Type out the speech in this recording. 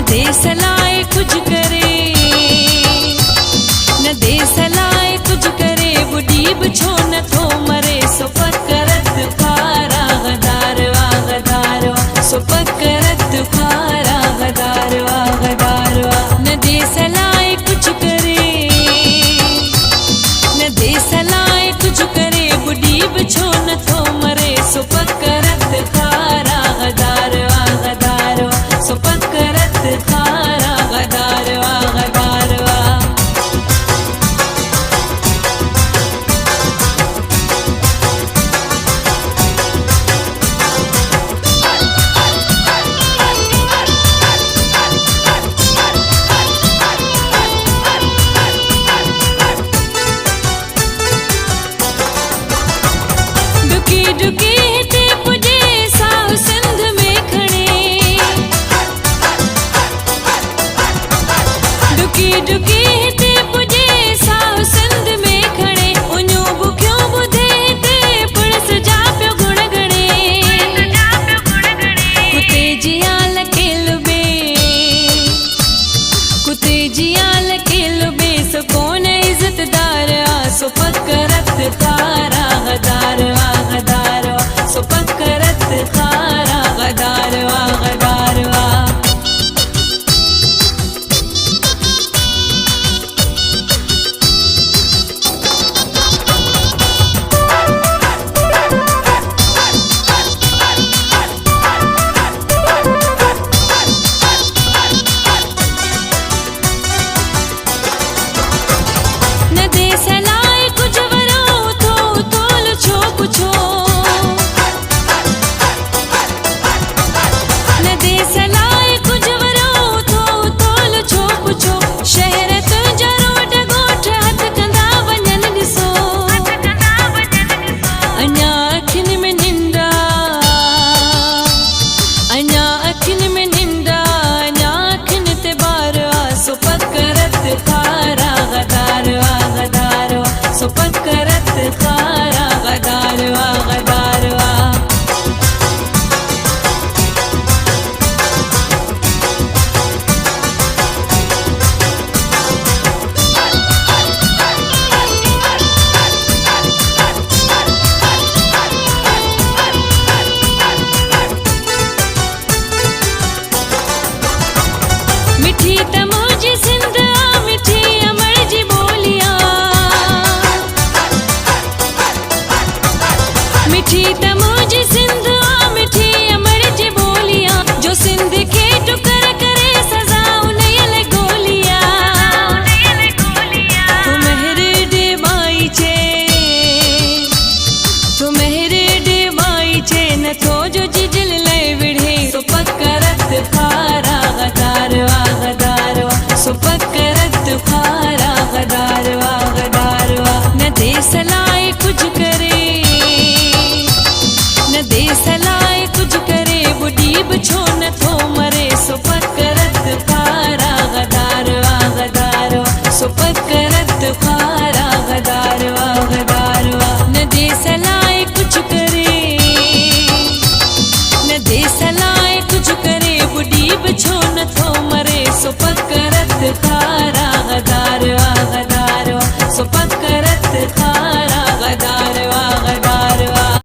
देश लाए कुछ करे, न देश लाए कुछ करे, बुढ़ी बछो न थो मरे, सो पकरत फारा गदारवा गदारवा, सो पकरत फारा गदारवा गदारवा। न देश लाए कुछ करे, न देश लाए कुछ करे, बुढ़ी बछो न थो मरे, सो पकरत फारा गदारवा गदारवा, सो पकरत फारा गदारवा गदारवा। डुकी डुकी हिते पुजे साहु सिंध में खणे, डुकी डुकी हिते पुजे साहु सिंध में खणे, उन्यो बुखियो बुधे हिते पुलिस जा पियो गुण गणे, कुते जिया लके लुबे, कुते जिया लके लुबे, सो कोन इज्जतदार आ, सो पकरत फारा गदारवा गदारवा, सो पकरत फारा गदारवा गदारवा। न देश लाए कुछ वरो थो तोल छो कुछो, न देश लाए कुछ वरो थो तोल छो कुछो, शहर तुंहिंजा रोड ॻोठ हथ कंदा वञनि ॾिसो, अञा अखियुनि में निंडा, अञा अखियुनि में निंडा, अञा अखियुनि ते ॿार आ, सो पकरत फारा गदारवा गदारवा, सो पकरत फारा गदारवा गदारवा। मिठी त मुंहिंजी सिंध आ, मिठी अमर जी बोलिया, मिठी त मुंहिंजी सिंध आ, मिठी अमर जी बोलिया, जो सिंध खे टुकर करे सज़ा उनयल गोलिया, तू मेहर ॾे माई चे, तू मेहर ॾे माई चे, नथो जो जिजल लय विढ़े, सो पकरत फारा गदारवा गदारवा, सो पकरत फारा गदारवा गदारवा। न देश लाए कुछ करे, न देश लाए कुछ करे, बुढ़ी बछो न थो मरे, सो पकरत फारा गदारवा गदारवा, सो पकरत फारा गदारवा गदारवा। न देश लाए कुछ करे, न देश लाए कुछ करे, बुढ़ी बछो न थो मरे, सो पकरत फारा